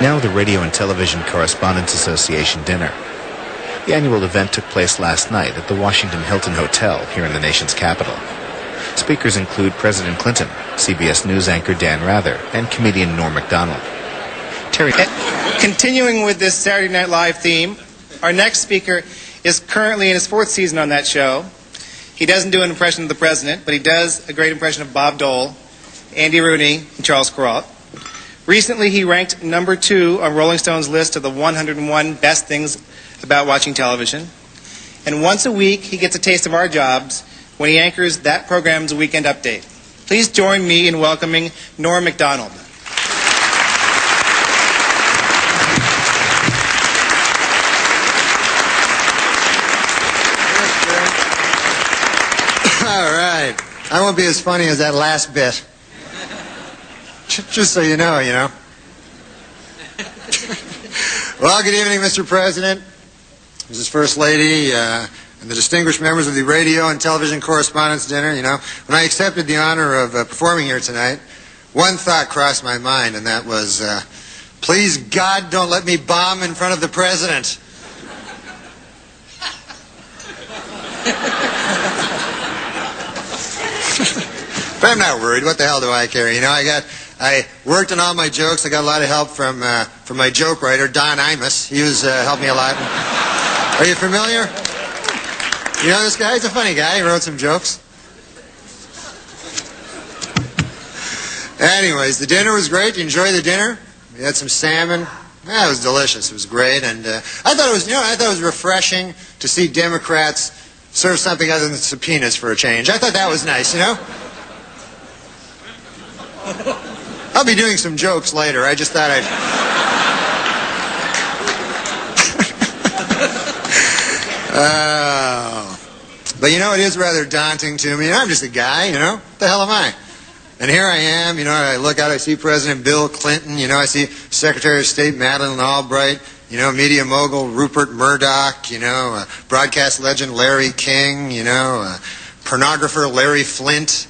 Now the Radio and Television Correspondents Association dinner. The annual event took place last night at the Washington Hilton Hotel here in the nation's capital. Speakers include President Clinton, CBS News anchor Dan Rather, and comedian Norm MacDonald. Terry. Continuing with this Saturday Night Live theme, our next speaker is currently in his fourth season on that show. He doesn't do an impression of the president, but he does a great impression of Bob Dole, Andy Rooney, and Charles Kuralt. Recently, he ranked number 2 on Rolling Stone's list of the 101 best things about watching television. And once a week, he gets a taste of our jobs when he anchors that program's Weekend Update. Please join me in welcoming Norm MacDonald. All right. I won't be as funny as that last bit. Just so you know. Well, good evening, Mr. President, Mrs. First Lady, and the distinguished members of the Radio and Television Correspondents' Dinner. When I accepted the honor of performing here tonight, one thought crossed my mind, and that was, please, God, don't let me bomb in front of the President. But I'm not worried. What the hell do I care? I worked on all my jokes. I got a lot of help from my joke writer, Don Imus. He helped me a lot. Are you familiar? You know this guy? He's a funny guy. He wrote some jokes. Anyways, the dinner was great. You enjoyed the dinner? We had some salmon. It was delicious. It was great, and I thought it was refreshing to see Democrats serve something other than subpoenas for a change. I thought that was nice. I'll be doing some jokes later. I just thought I'd... But it is rather daunting to me. I'm just a guy, What the hell am I? And here I am, I look out, I see President Bill Clinton, I see Secretary of State Madeleine Albright, media mogul Rupert Murdoch, broadcast legend Larry King, pornographer Larry Flint,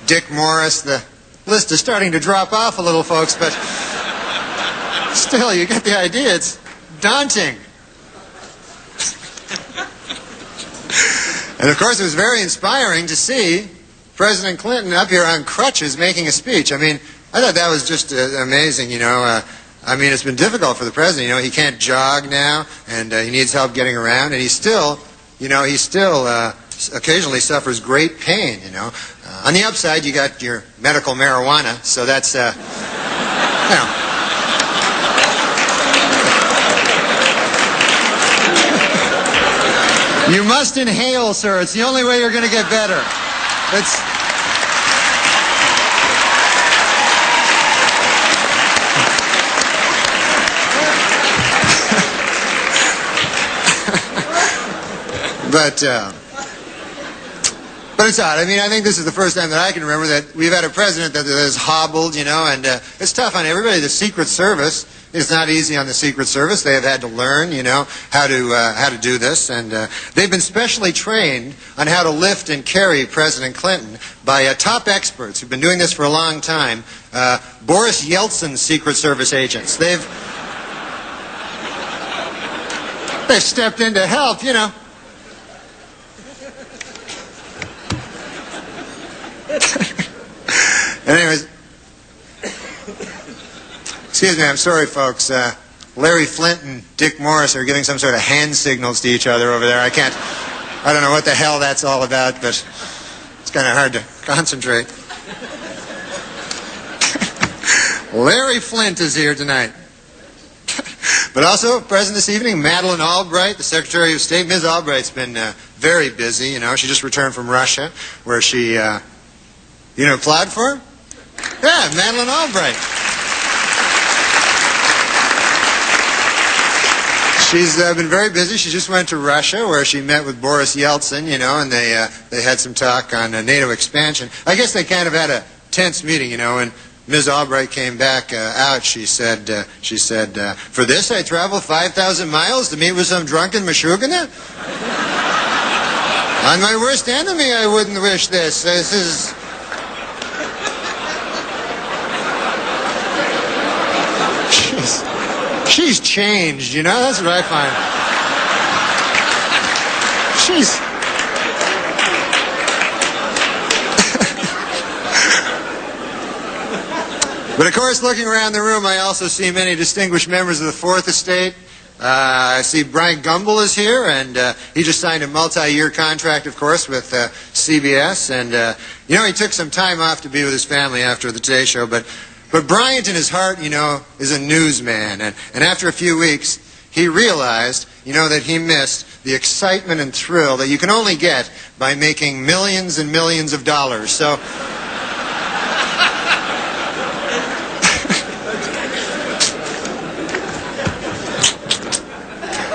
Dick Morris. The list is starting to drop off a little, folks, but still, you get the idea. It's daunting. And, of course, it was very inspiring to see President Clinton up here on crutches making a speech. I thought that was just amazing, it's been difficult for the president. He can't jog now, and he needs help getting around, and he still occasionally suffers great pain, On the upside, you got your medical marijuana, so that's, You must inhale, sir. It's the only way you're going to get better. But it's odd. I think this is the first time that I can remember that we've had a president that has hobbled, and it's tough on everybody. The Secret Service is not easy on the Secret Service. They have had to learn, how to do this, and they've been specially trained on how to lift and carry President Clinton by top experts who've been doing this for a long time. Boris Yeltsin's Secret Service agents. They've stepped in to help, Anyways, excuse me, I'm sorry, folks. Larry Flint and Dick Morris are giving some sort of hand signals to each other over there. I don't know what the hell that's all about, but it's kind of hard to concentrate. Larry Flint is here tonight. But also present this evening, Madeleine Albright, the Secretary of State. Ms. Albright's been very busy, She just returned from Russia, where she... applied for her? Yeah, Madeleine Albright. She's been very busy. She just went to Russia, where she met with Boris Yeltsin, and they had some talk on NATO expansion. I guess they kind of had a tense meeting, When Ms. Albright came back out, she said, for this I traveled 5,000 miles to meet with some drunken Meshuggah? On my worst enemy, I wouldn't wish this. This is... She's changed, you know? That's what I find. She's... But of course, looking around the room, I also see many distinguished members of the Fourth Estate. I see Brian Gumbel is here, and he just signed a multi-year contract, of course, with CBS. And, you know, he took some time off to be with his family after the Today Show. But Bryant, in his heart, you know, is a newsman. And after a few weeks, he realized, you know, that he missed the excitement and thrill that you can only get by making millions and millions of dollars. So...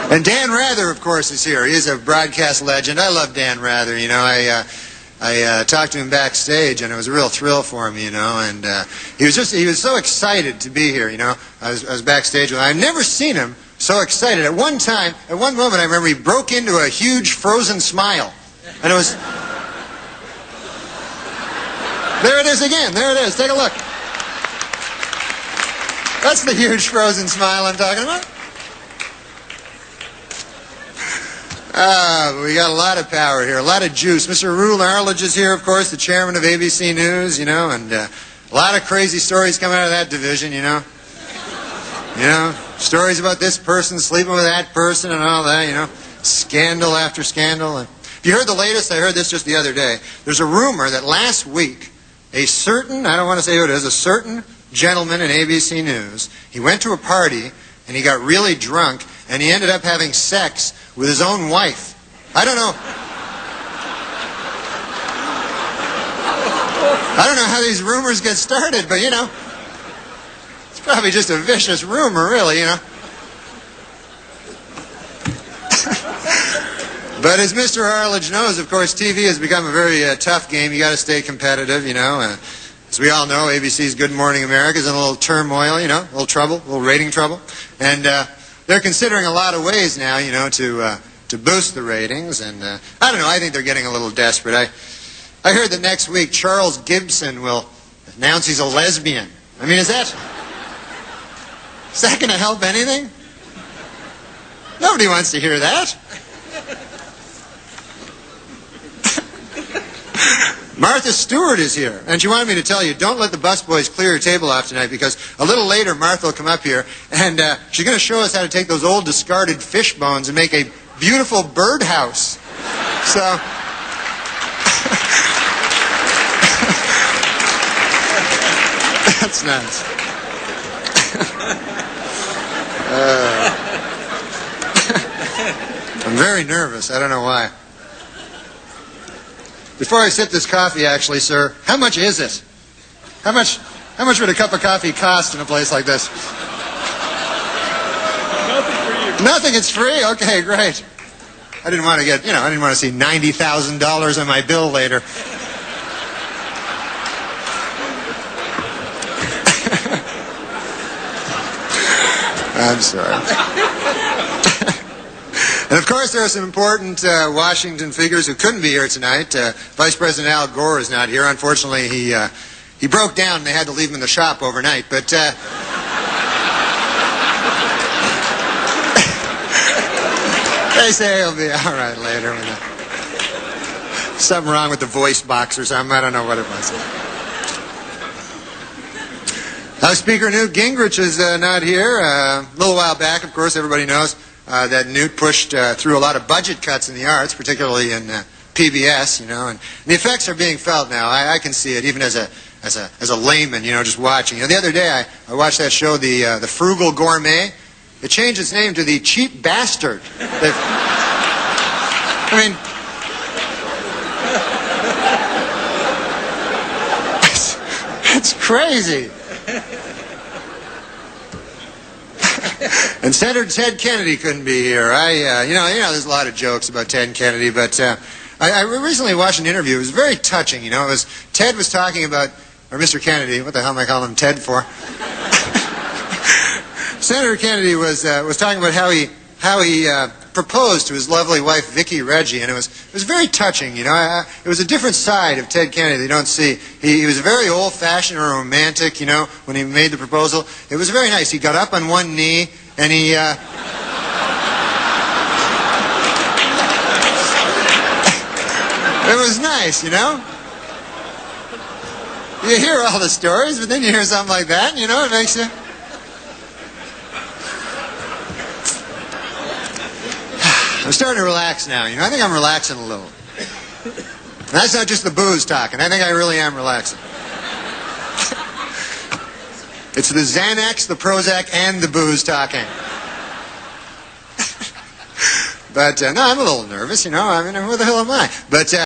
And Dan Rather, of course, is here. He's a broadcast legend. I love Dan Rather. You know, I talked to him backstage, and it was a real thrill for him. You know, and he was so excited to be here. You know, I was backstage with him. I've never seen him so excited. At one moment, I remember he broke into a huge frozen smile, and it was. There it is again. There it is. Take a look. That's the huge frozen smile I'm talking about. We got a lot of power here, a lot of juice. Mr. Rule Arledge is here, of course, the chairman of ABC News, you know, and a lot of crazy stories coming out of that division, you know. You know, stories about this person sleeping with that person and all that, you know. Scandal after scandal. If you heard the latest, I heard this just the other day. There's a rumor that last week, a certain, I don't want to say who it is, a certain gentleman in ABC News, he went to a party and he got really drunk and he ended up having sex with his own wife. I don't know how these rumors get started, but, you know, it's probably just a vicious rumor, really, you know. But as Mr. Arledge knows, of course, TV has become a very tough game. You got to stay competitive, you know. As we all know, ABC's Good Morning America is in a little turmoil, you know, a little trouble, a little rating trouble. And they're considering a lot of ways now, you know, to boost the ratings. And I don't know, I think they're getting a little desperate. I heard that next week Charles Gibson will announce he's a lesbian. I mean, is that going to help anything? Nobody wants to hear that. Martha Stewart is here, and she wanted me to tell you, don't let the busboys clear your table off tonight, because a little later Martha will come up here, and she's going to show us how to take those old discarded fish bones and make a beautiful birdhouse. So... That's nice. I'm very nervous. I don't know why. Before I sip this coffee, actually, sir, how much is it? How much would a cup of coffee cost in a place like this? Nothing for you. Nothing. It's free. Okay, great. I didn't want to get, I didn't want to see $90,000 on my bill later. I'm sorry. And of course, there are some important Washington figures who couldn't be here tonight. Vice President Al Gore is not here. Unfortunately, he broke down and they had to leave him in the shop overnight. But they say he'll be all right later. Something wrong with the voice box or something. I don't know what it was. House Speaker Newt Gingrich is not here. A little while back, of course, everybody knows that Newt pushed through a lot of budget cuts in the arts, particularly in PBS, and the effects are being felt now. I can see it, even as a layman, just watching. The other day I watched that show, the Frugal Gourmet. It changed its name to the Cheap Bastard. It's crazy. And Senator Ted Kennedy couldn't be here. There's a lot of jokes about Ted Kennedy, but I recently watched an interview. It was very touching. Ted was talking about, or Mr. Kennedy. What the hell am I calling him Ted for? Senator Kennedy was talking about how he proposed to his lovely wife Vicki Reggie, and it was very touching. It was a different side of Ted Kennedy that you don't see. He was very old-fashioned or romantic. When he made the proposal, it was very nice. He got up on one knee and he it was nice, you know. You hear all the stories, but then you hear something like that, and, you know, it makes you... I'm starting to relax now, you know. I think I'm relaxing a little. And that's not just the booze talking. I think I really am relaxing. It's the Xanax, the Prozac, and the booze talking. But, no, I'm a little nervous, you know. I mean, who the hell am I? But,